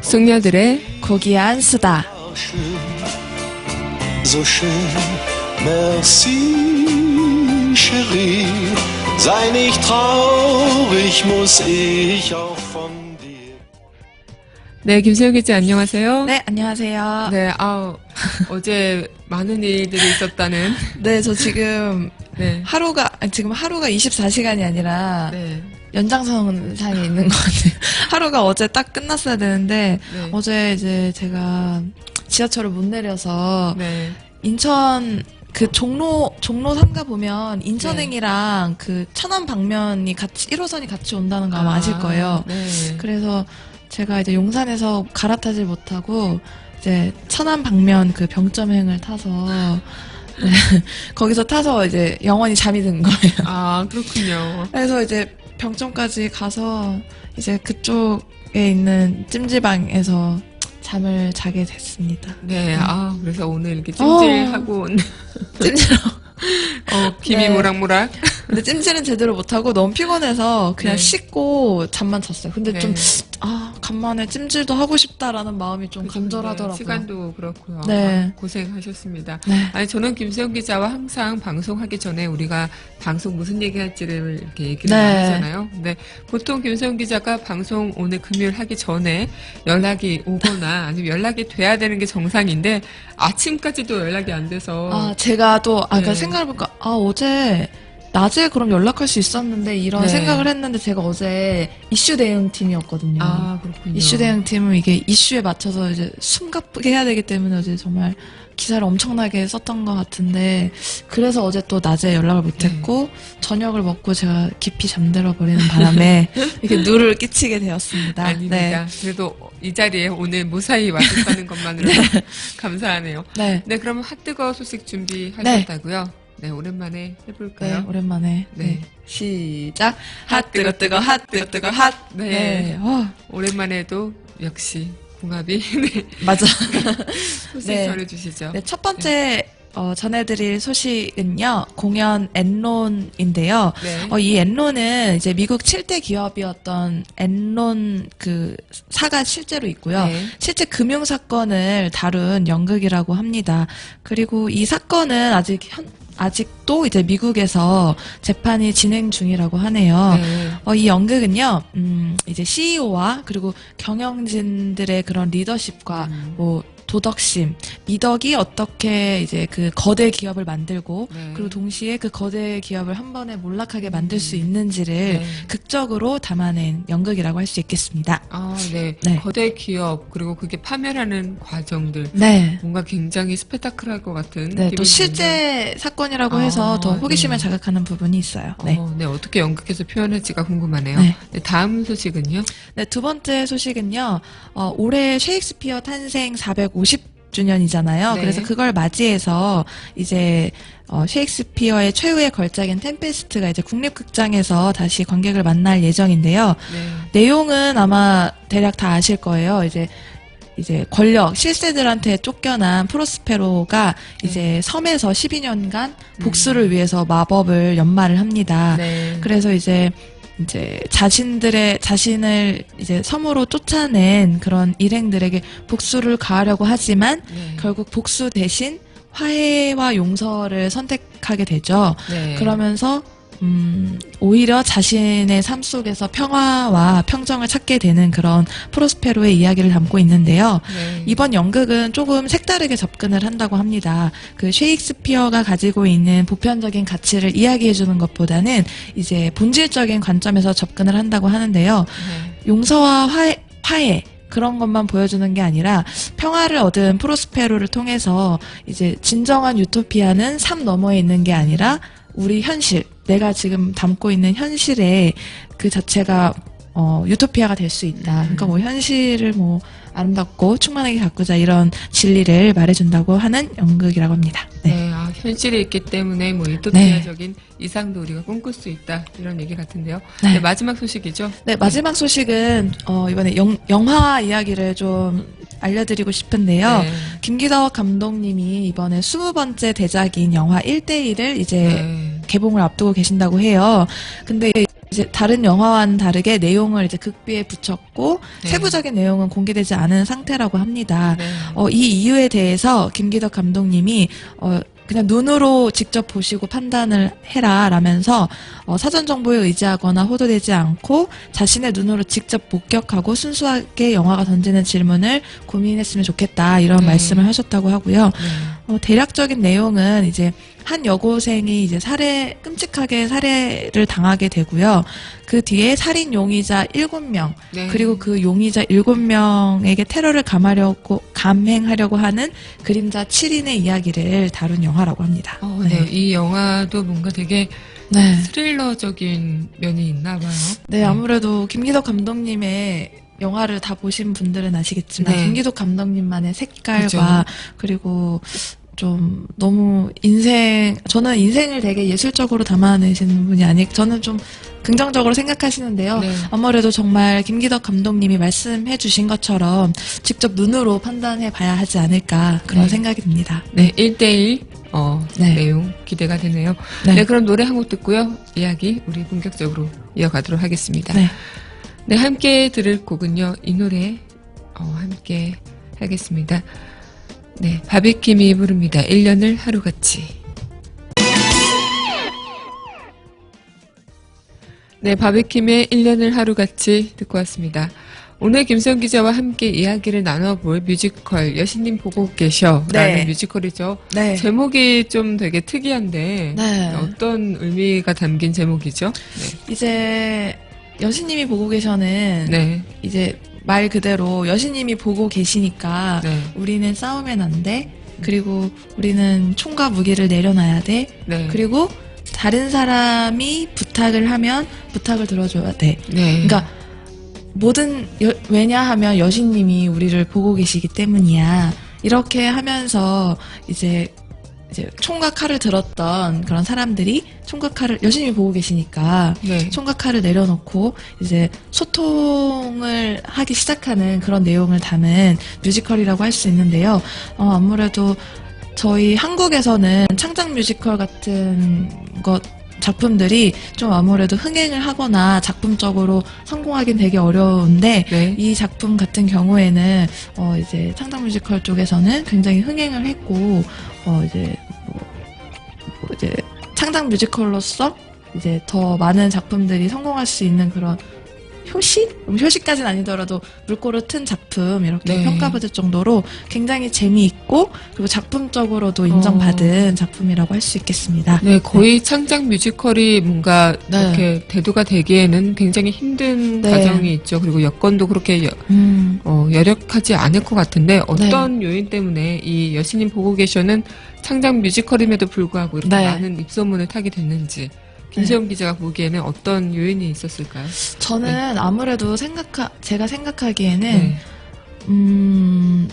숙녀들의 고귀한 수다. So schön, merci, chérie. Sei nicht traurig, muss ich auch von dir. 네, 김세영 기자 안녕하세요. 네, 안녕하세요. 네, 어제 많은 일들이 있었다는. 네, 저 지금 네. 하루가 24시간이 아니라 네. 연장선상에 있는 것 같아요. 하루가 어제 딱 끝났어야 되는데 네. 어제 이제 제가 지하철을 못 내려서 네. 인천 그 종로 3가 보면 인천행이랑 그 천안 방면이 같이 1호선이 같이 온다는 거 아마 아실 거예요. 네. 그래서 제가 이제 용산에서 갈아타질 못하고 이제 천안 방면 그 병점행을 타서 네, 거기서 타서 이제 영원히 잠이 든 거예요. 아, 그렇군요. 그래서 이제 병점까지 가서 이제 그쪽에 있는 찜질방에서 잠을 자게 됐습니다. 네, 그래서 오늘 이렇게 찜질하고 온. 찜질하고. 김이 네. 모락모락. 근데 찜질은 제대로 못하고 너무 피곤해서 그냥 네. 씻고 잠만 잤어요. 근데 네. 좀, 간만에 찜질도 하고 싶다라는 마음이 좀 간절하더라고요. 시간도 그렇고요. 네. 고생하셨습니다. 네. 아니, 저는 김세영 기자와 항상 방송하기 전에 우리가 방송 무슨 얘기 할지를 이렇게 얘기를 네. 하잖아요. 근데 보통 김세영 기자가 방송 오늘 금요일 하기 전에 연락이 오거나 아니면 연락이 돼야 되는 게 정상인데 아침까지도 연락이 안 돼서. 제가 또, 그러니까 네. 생각해보니까, 어제, 낮에 그럼 연락할 수 있었는데, 이런 네. 생각을 했는데, 제가 어제 이슈 대응팀이었거든요. 그렇군요. 이슈 대응팀은 이게 이슈에 맞춰서 이제 숨가쁘게 해야 되기 때문에 어제 정말 기사를 엄청나게 썼던 것 같은데, 그래서 어제 또 낮에 연락을 못했고, 저녁을 먹고 제가 깊이 잠들어 버리는 바람에, 이렇게 누를 끼치게 되었습니다. 아닙니다. 그래도 이 자리에 오늘 무사히 와주셨다는 것만으로도 감사하네요. 네. 네, 그러면 핫뜨거 소식 준비하셨다고요? 네, 오랜만에 해볼까요? 네, 오랜만에. 네. 네. 시작. 핫, 뜨거, 뜨거, 핫, 뜨거, 뜨거, 핫. 네. 네. 오랜만에도 역시 궁합이 네. 맞아. 소식 네. 전해주시죠. 네, 첫 번째, 전해드릴 소식은요, 공연 엔론인데요. 네. 이 엔론은 이제 미국 7대 기업이었던 엔론 그 사가 실제로 있고요. 네. 실제 금융 사건을 다룬 연극이라고 합니다. 그리고 이 사건은 아직도 이제 미국에서 재판이 진행 중이라고 하네요. 네. 이 연극은요, 이제 CEO와 그리고 경영진들의 그런 리더십과 뭐 도덕심, 미덕이 어떻게 이제 그 거대 기업을 만들고 네. 그리고 동시에 그 거대 기업을 한 번에 몰락하게 만들 수 있는지를 네. 극적으로 담아낸 연극이라고 할 수 있겠습니다. 네. 네. 거대 기업, 그리고 그게 파멸하는 과정들. 네. 뭔가 굉장히 스펙타클할 것 같은. 네, 느낌이 또 실제 사건이라고 해서 더 호기심을 네. 자극하는 부분이 있어요. 네. 네, 어떻게 연극해서 표현할지가 궁금하네요. 네. 네, 다음 소식은요? 네, 두 번째 소식은요, 올해 셰익스피어 탄생 450주년이잖아요. 네. 그래서 그걸 맞이해서 이제 셰익스피어의 최후의 걸작인 템페스트가 이제 국립극장에서 다시 관객을 만날 예정인데요. 네. 내용은 아마 대략 다 아실 거예요. 이제 권력, 실세들한테 쫓겨난 프로스페로가 이제 섬에서 12년간 복수를 위해서 마법을 연마를 합니다. 네. 그래서 이제 자신을 이제 섬으로 쫓아낸 그런 일행들에게 복수를 가하려고 하지만 네. 결국 복수 대신 화해와 용서를 선택하게 되죠. 네. 그러면서 오히려 자신의 삶 속에서 평화와 평정을 찾게 되는 그런 프로스페로의 이야기를 담고 있는데요. 네. 이번 연극은 조금 색다르게 접근을 한다고 합니다. 그 셰익스피어가 가지고 있는 보편적인 가치를 이야기해주는 것보다는 이제 본질적인 관점에서 접근을 한다고 하는데요. 네. 용서와 화해 그런 것만 보여주는 게 아니라 평화를 얻은 프로스페로를 통해서 이제 진정한 유토피아는 삶 너머에 있는 게 아니라 우리 현실, 내가 지금 담고 있는 현실에 그 자체가 유토피아가 될 수 있다. 그러니까 뭐 현실을 뭐 아름답고 충만하게 가꾸자 이런 진리를 말해준다고 하는 연극이라고 합니다. 네. 네, 현실에 있기 때문에 뭐 유토피아적인 이상도 우리가 꿈꿀 수 있다 이런 얘기 같은데요. 네. 네, 마지막 소식이죠. 네, 마지막 소식은 이번에 영화 이야기를 좀 알려드리고 싶은데요. 네. 김기덕 감독님이 이번에 20번째 대작인 영화 1대1을 이제 네. 개봉을 앞두고 계신다고 해요. 근데 이제 다른 영화와는 다르게 내용을 이제 극비에 붙였고 네. 세부적인 내용은 공개되지 않은 상태라고 합니다. 네. 이 이유에 대해서 김기덕 감독님이 그냥 눈으로 직접 보시고 판단을 해라라면서 사전 정보에 의지하거나 호도되지 않고 자신의 눈으로 직접 목격하고 순수하게 영화가 던지는 질문을 고민했으면 좋겠다 이런 네. 말씀을 하셨다고 하고요. 네. 대략적인 내용은 이제 한 여고생이 이제 끔찍하게 살해를 당하게 되고요. 그 뒤에 살인 용의자 7명, 네. 그리고 그 용의자 7명에게 테러를 감행하려고 하는 그림자 7인의 이야기를 다룬 영화라고 합니다. 네. 이 영화도 뭔가 되게 네. 스릴러적인 면이 있나 봐요. 네, 아무래도 김기덕 감독님의 영화를 다 보신 분들은 아시겠지만 네. 김기덕 감독님만의 색깔과 그죠. 그리고 좀 너무 저는 인생을 되게 예술적으로 담아내시는 분이 저는 좀 긍정적으로 생각하시는데요. 네. 아무래도 정말 김기덕 감독님이 말씀해 주신 것처럼 직접 눈으로 판단해 봐야 하지 않을까 그런 네. 생각이 듭니다. 네, 1대1 네. 내용 기대가 되네요. 네. 네, 그럼 노래 한 곡 듣고요. 이야기 우리 본격적으로 이어가도록 하겠습니다. 네. 네, 함께 들을 곡은요. 이 노래 함께 하겠습니다. 네, 바비킴이 부릅니다. 1년을 하루같이. 네, 바비킴의 1년을 하루같이 듣고 왔습니다. 오늘 김수영 기자와 함께 이야기를 나눠볼 뮤지컬 여신님 보고 계셔 라는 네. 뮤지컬이죠. 네. 제목이 좀 되게 특이한데 네. 어떤 의미가 담긴 제목이죠? 네. 이제 여신님이 보고 계셔는 네. 이제 말 그대로 여신님이 보고 계시니까 네. 우리는 싸우면 안 돼. 그리고 우리는 총과 무기를 내려놔야 돼. 네. 그리고 다른 사람이 부탁을 하면 부탁을 들어줘야 돼. 네. 그러니까 왜냐하면 여신님이 우리를 보고 계시기 때문이야. 이렇게 하면서 이제 총과 칼을 들었던 그런 사람들이 여신님이 보고 계시니까 네. 총과 칼을 내려놓고 이제 소통을 하기 시작하는 그런 내용을 담은 뮤지컬이라고 할 수 있는데요. 아무래도 저희 한국에서는 창작 뮤지컬 같은 작품들이 좀 아무래도 흥행을 하거나 작품적으로 성공하긴 되게 어려운데 네. 이 작품 같은 경우에는 이제 창작 뮤지컬 쪽에서는 굉장히 흥행을 했고 이제 창작 뮤지컬로서 이제 더 많은 작품들이 성공할 수 있는 그런 효시까지는 아니더라도 물꼬를 튼 작품 이렇게 네. 평가받을 정도로 굉장히 재미있고 그리고 작품적으로도 인정받은 작품이라고 할 수 있겠습니다. 네, 거의 창작 뮤지컬이 뭔가 네. 이렇게 대두가 되기에는 굉장히 힘든 네. 과정이 있죠. 그리고 여건도 그렇게 여력하지 않을 것 같은데 어떤 요인 때문에 이 여신님 보고 계셔는 창작 뮤지컬임에도 불구하고 이렇게 네. 많은 입소문을 타게 됐는지 김세영 기자가 보기에는 어떤 요인이 있었을까요? 저는 아무래도 제가 생각하기에는 네.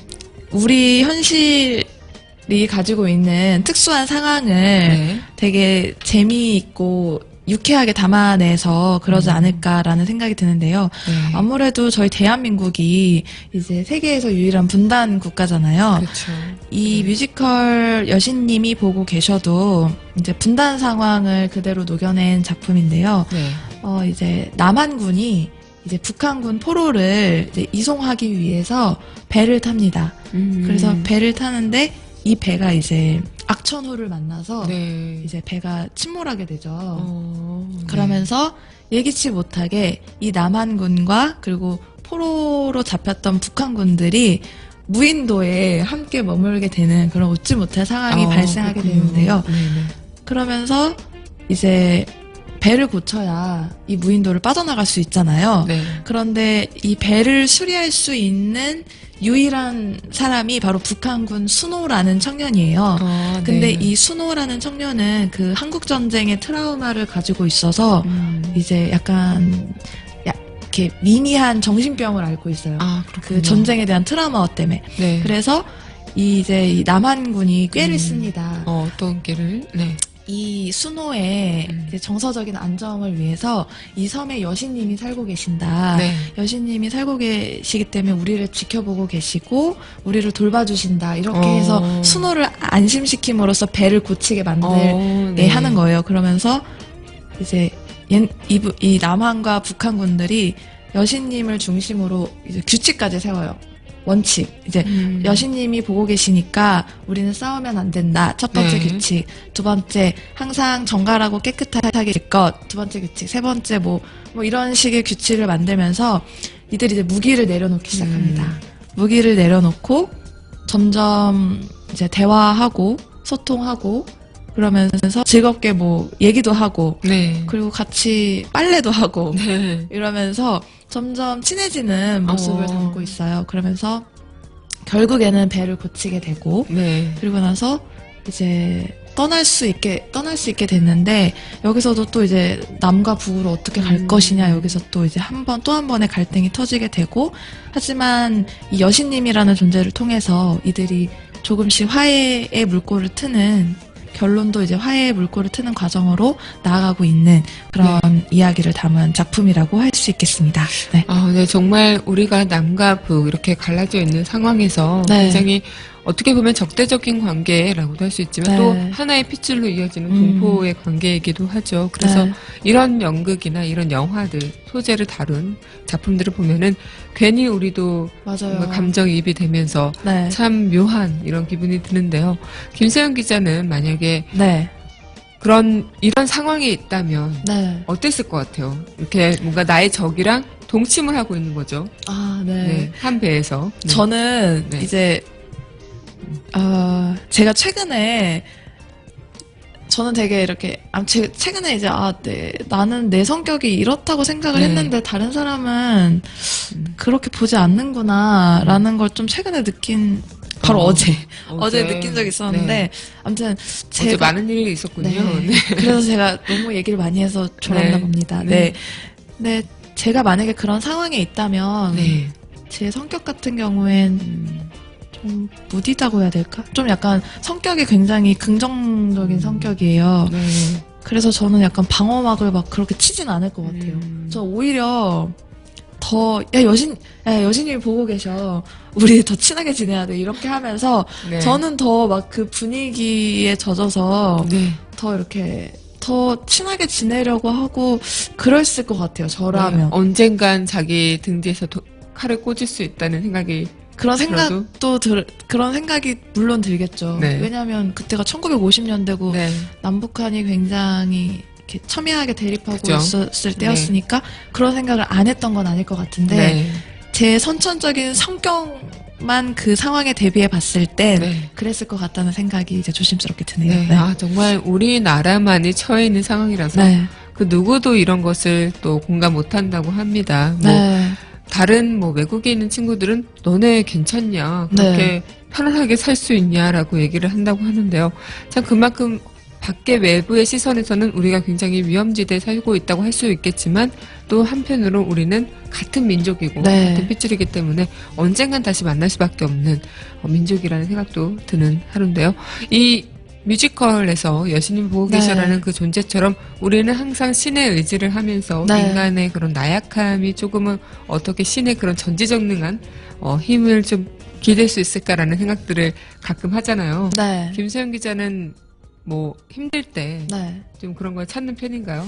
우리 현실이 가지고 있는 특수한 상황을 네. 되게 재미있고 유쾌하게 담아내서 그러지 않을까라는 생각이 드는데요. 네. 아무래도 저희 대한민국이 이제 세계에서 유일한 분단 국가잖아요. 그렇죠. 이 뮤지컬 여신님이 보고 계셔도 이제 분단 상황을 그대로 녹여낸 작품인데요. 네. 이제 남한군이 이제 북한군 포로를 이제 이송하기 위해서 배를 탑니다. 그래서 배를 타는데 이 배가 이제 악천후를 만나서 네. 이제 배가 침몰하게 되죠. 네. 그러면서 예기치 못하게 이 남한군과 그리고 포로로 잡혔던 북한군들이 무인도에 함께 머물게 되는 그런 웃지 못할 상황이 발생하게 그렇군요. 되는데요. 네네. 그러면서 이제 배를 고쳐야 이 무인도를 빠져나갈 수 있잖아요. 네. 그런데 이 배를 수리할 수 있는 유일한 사람이 바로 북한군 순호라는 청년이에요. 근데 네. 이 순호라는 청년은 그 한국 전쟁의 트라우마를 가지고 있어서 이제 약간 이렇게 미미한 정신병을 앓고 있어요. 그렇군요. 그 전쟁에 대한 트라우마 때문에. 네. 그래서 이 남한군이 꾀를 씁니다. 어떤 꾀를? 네. 이 수노의 이제 정서적인 안정을 위해서 이 섬에 여신님이 살고 계신다. 네. 여신님이 살고 계시기 때문에 우리를 지켜보고 계시고 우리를 돌봐주신다. 이렇게 해서 수노를 안심시킴으로써 배를 고치게 만들게 네. 하는 거예요. 그러면서 이제 이 남한과 북한군들이 여신님을 중심으로 이제 규칙까지 세워요. 원칙. 이제 여신님이 보고 계시니까 우리는 싸우면 안 된다. 첫 번째 네. 규칙. 두 번째, 항상 정갈하고 깨끗하게 질 것. 두 번째 규칙. 세 번째, 뭐 이런 식의 규칙을 만들면서 이들이 이제 무기를 내려놓기 시작합니다. 무기를 내려놓고 점점 이제 대화하고 소통하고 그러면서 즐겁게 뭐 얘기도 하고 네. 그리고 같이 빨래도 하고 네. 이러면서 점점 친해지는 모습을 어. 담고 있어요. 그러면서 결국에는 배를 고치게 되고 네. 그리고 나서 이제 떠날 수 있게 됐는데 여기서도 또 이제 남과 북으로 어떻게 갈 것이냐 여기서 또 이제 또 한 번의 갈등이 터지게 되고 하지만 이 여신님이라는 존재를 통해서 이들이 조금씩 화해의 물꼬를 트는 결론도 이제 화해의 물꼬를 트는 과정으로 나아가고 있는 그런 이야기를 담은 작품이라고 할 수 있겠습니다. 네. 네, 정말 우리가 남과 북 이렇게 갈라져 있는 상황에서 네. 굉장히 어떻게 보면 적대적인 관계라고도 할 수 있지만 네. 또 하나의 핏줄로 이어지는 동포의 관계이기도 하죠. 그래서 네. 이런 연극이나 이런 영화들, 소재를 다룬 작품들을 보면은 괜히 우리도 맞아요. 뭔가 감정이입이 되면서 네. 참 묘한 이런 기분이 드는데요. 김세영 기자는 만약에 네. 이런 상황이 있다면 네. 어땠을 것 같아요? 이렇게 뭔가 나의 적이랑 동침을 하고 있는 거죠. 아, 네. 네, 한 배에서. 네. 저는 네. 이제 제가 최근에 저는 되게 이렇게 최근에 이제 나는 내 성격이 이렇다고 생각을 네. 했는데 다른 사람은 그렇게 보지 않는구나라는 걸 좀 최근에 느낀 바로 어제 느낀 적이 있었는데 네. 아무튼 어제 많은 일이 있었군요. 네. 네. 그래서 제가 너무 얘기를 많이 해서 졸았나 네. 봅니다. 네. 네. 근데 제가 만약에 그런 상황에 있다면 네. 제 성격 같은 경우엔 좀 무디다고 해야 될까? 좀 약간 성격이 굉장히 긍정적인 성격이에요. 네. 그래서 저는 약간 방어막을 막 그렇게 치진 않을 것 같아요. 저 오히려 더 여신님이 보고 계셔. 우리 더 친하게 지내야 돼. 이렇게 하면서 네. 저는 더 막 그 분위기에 젖어서 네. 더 이렇게 더 친하게 지내려고 하고 그랬을 것 같아요. 저라면. 언젠간 자기 등 뒤에서 칼을 꽂을 수 있다는 생각이 그런 들어도? 그런 생각이 물론 들겠죠. 네. 왜냐하면 그때가 1950년대고 네. 남북한이 굉장히 이렇게 첨예하게 대립하고 그죠. 있었을 때였으니까 그런 생각을 안 했던 건 아닐 것 같은데 네. 제 선천적인 성격만 그 상황에 대비해 봤을 땐 네. 그랬을 것 같다는 생각이 이제 조심스럽게 드네요. 네. 네. 아, 정말 우리나라만이 처해 있는 상황이라서 네. 그 누구도 이런 것을 또 공감 못 한다고 합니다. 뭐 네. 다른 뭐 외국에 있는 친구들은 너네 괜찮냐 그렇게 네. 편안하게 살 수 있냐라고 얘기를 한다고 하는데요. 참 그만큼 밖에 외부의 시선에서는 우리가 굉장히 위험지대에 살고 있다고 할 수 있겠지만 또 한편으로 우리는 같은 민족이고 네. 같은 핏줄이기 때문에 언젠간 다시 만날 수밖에 없는 민족이라는 생각도 드는 하루인데요. 이 뮤지컬에서 여신님 보고 네. 계셔라는 그 존재처럼 우리는 항상 신의 의지를 하면서 네. 인간의 그런 나약함이 조금은 어떻게 신의 그런 전지전능한 힘을 좀 기댈 수 있을까라는 생각들을 가끔 하잖아요. 네. 김소영 기자는 뭐 힘들 때 좀 네. 그런 걸 찾는 편인가요?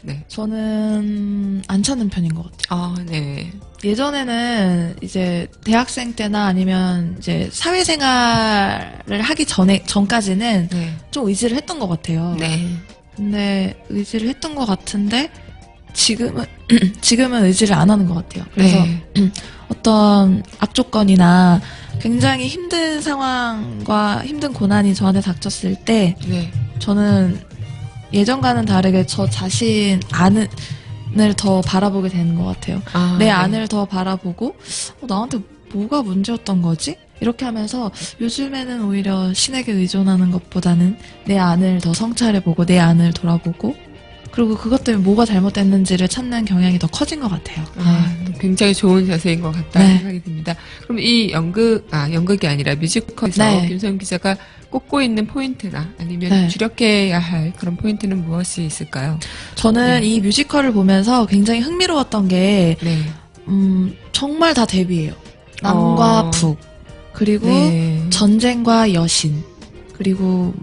네. 저는 안 찾는 편인 것 같아요. 아, 네. 예전에는 이제 대학생 때나 아니면 이제 사회생활을 하기 전까지는 네. 좀 의지를 했던 것 같아요. 네. 근데 의지를 했던 것 같은데 지금은 의지를 안 하는 것 같아요. 그래서 네. 어떤 악조건이나 굉장히 힘든 상황과 힘든 고난이 저한테 닥쳤을 때 네. 저는 예전과는 다르게 저 자신 안을 더 바라보게 되는 것 같아요. 아, 내 네. 안을 더 바라보고 나한테 뭐가 문제였던 거지? 이렇게 하면서 요즘에는 오히려 신에게 의존하는 것보다는 내 안을 더 성찰해보고 내 안을 돌아보고 그리고 그것 때문에 뭐가 잘못됐는지를 찾는 경향이 더 커진 것 같아요. 아, 굉장히 좋은 자세인 것 같다는 네. 생각이 듭니다. 그럼 이 연극이 아니라 뮤지컬에서 네. 김소영 기자가 꼽고 있는 포인트나 아니면 네. 주력해야 할 그런 포인트는 무엇이 있을까요? 저는 네. 이 뮤지컬을 보면서 굉장히 흥미로웠던 게 네. 정말 다 대비예요. 남과 북, 그리고 네. 전쟁과 여신, 그리고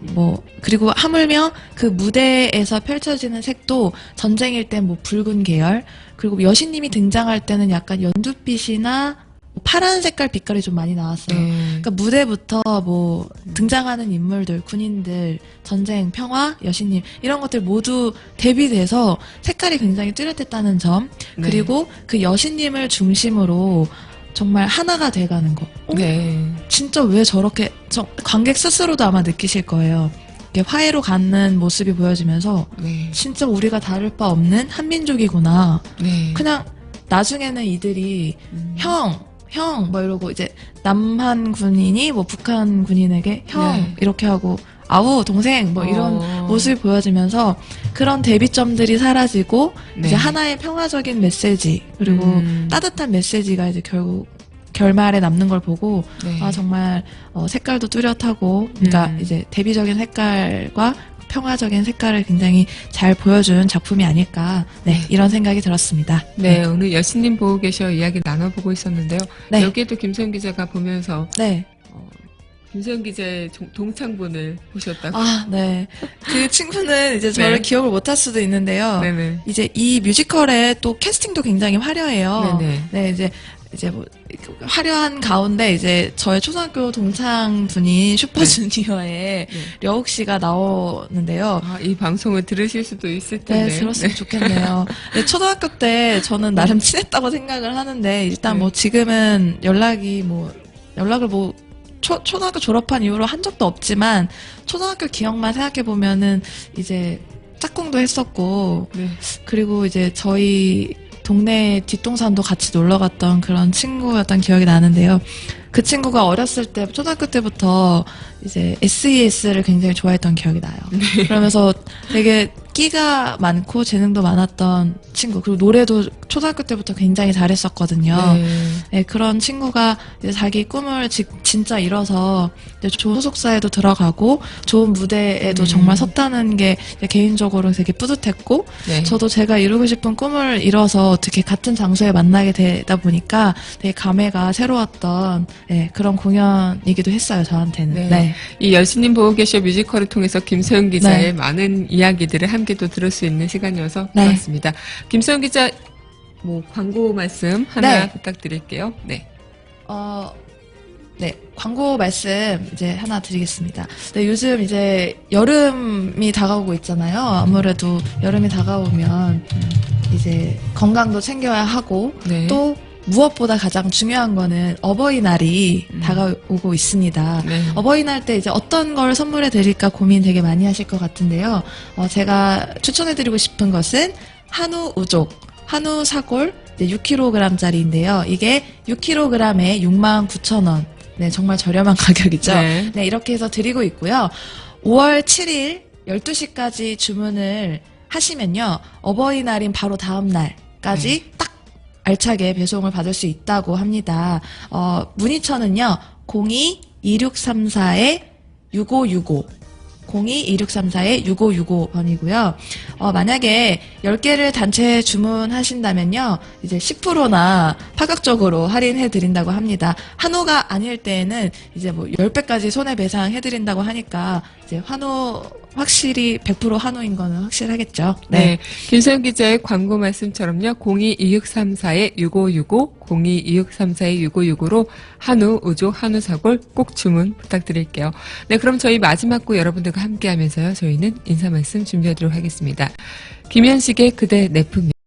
그리고 하물며 그 무대에서 펼쳐지는 색도 전쟁일 땐 뭐 붉은 계열, 그리고 여신님이 등장할 때는 약간 연두빛이나 파란 색깔 빛깔이 좀 많이 나왔어요. 네. 그러니까 무대부터 뭐 등장하는 인물들, 군인들, 전쟁, 평화, 여신님 이런 것들 모두 대비돼서 색깔이 굉장히 뚜렷했다는 점, 네. 그리고 그 여신님을 중심으로 정말 하나가 돼가는 거. 네. 진짜 왜 저렇게 관객 스스로도 아마 느끼실 거예요. 이렇게 화해로 가는 모습이 보여지면서 네. 진짜 우리가 다를 바 없는 한민족이구나. 네. 그냥 나중에는 이들이 형 뭐 이러고 이제 남한 군인이 뭐 북한 군인에게 형 네. 이렇게 하고 아우 동생 뭐 이런 모습이 보여지면서 그런 대비점들이 사라지고 네. 이제 하나의 평화적인 메시지 그리고 따뜻한 메시지가 이제 결국 결말에 남는 걸 보고 네. 아 정말 색깔도 뚜렷하고 그러니까 이제 대비적인 색깔과 평화적인 색깔을 굉장히 잘 보여준 작품이 아닐까 이런 생각이 들었습니다. 네, 오늘 여신님 보고 계셔 이야기 나눠보고 있었는데요. 네. 여기에도 김소연 기자가 보면서 네. 김소연 기자의 동창분을 보셨다고. 아, 네. 그 친구는 이제 저를 네. 기억을 못할 수도 있는데요. 네네. 이제 이 뮤지컬의 또 캐스팅도 굉장히 화려해요. 네네. 네, 이제 뭐 화려한 가운데 이제 저의 초등학교 동창 분인 슈퍼주니어의 려욱 씨가 나오는데요. 아, 이 방송을 들으실 수도 있을 텐데. 네, 들었으면 좋겠네요. 네, 초등학교 때 저는 나름 친했다고 생각을 하는데 일단 네. 뭐 지금은 연락을 초등학교 졸업한 이후로 한 적도 없지만 초등학교 기억만 생각해 보면은 이제 짝꿍도 했었고 네. 그리고 이제 저희 동네 뒷동산도 같이 놀러 갔던 그런 친구였던 기억이 나는데요. 그 친구가 어렸을 때 초등학교 때부터 이제 SES를 굉장히 좋아했던 기억이 나요. 그러면서 되게 끼가 많고 재능도 많았던 친구 그리고 노래도 초등학교 때부터 굉장히 잘했었거든요. 네, 그런 친구가 이제 자기 꿈을 진짜 이뤄서 이제 좋은 소속사에도 들어가고 좋은 무대에도 정말 섰다는 게 이제 개인적으로 되게 뿌듯했고 네. 저도 제가 이루고 싶은 꿈을 이뤄서 어떻게 같은 장소에 만나게 되다 보니까 되게 감회가 새로웠던 그런 공연이기도 했어요, 저한테는. 네. 네. 이 여신님 보고 계셔 뮤지컬을 통해서 김소연 기자의 네. 많은 이야기들을 함께 또 들을 수 있는 시간이어서 네. 좋았습니다. 김소연 기자, 뭐 광고 말씀 하나 네. 부탁드릴게요. 네. 네, 광고 말씀 이제 하나 드리겠습니다. 네, 요즘 이제 여름이 다가오고 있잖아요. 아무래도 여름이 다가오면 이제 건강도 챙겨야 하고 네. 또 무엇보다 가장 중요한 거는 어버이날이 다가오고 있습니다. 네. 어버이날 때 이제 어떤 걸 선물해 드릴까 고민 되게 많이 하실 것 같은데요. 제가 추천해 드리고 싶은 것은 한우 우족, 한우 사골 6kg짜리인데요. 이게 6kg에 69,000원. 네, 정말 저렴한 가격이죠. 네. 네, 이렇게 해서 드리고 있고요. 5월 7일 12시까지 주문을 하시면요. 어버이날인 바로 다음 날까지 딱 알차게 배송을 받을 수 있다고 합니다. 문의처는요. 02-2634-6565 02-2634-6565번이고요. 만약에 10개를 단체 주문하신다면요. 이제 10%나 파격적으로 할인해 드린다고 합니다. 한우가 아닐 때에는 이제 뭐 10배까지 손해배상 해 드린다고 하니까 이제 확실히 100% 한우인 거는 확실하겠죠. 네. 김소연 기자의 광고 말씀처럼요. 02-2634-6565, 02-2634-6565로 한우, 우족, 한우 사골 꼭 주문 부탁드릴게요. 네, 그럼 저희 마지막 구 여러분들과 함께 하면서요. 저희는 인사 말씀 준비하도록 하겠습니다. 김현식의 그대 내 품에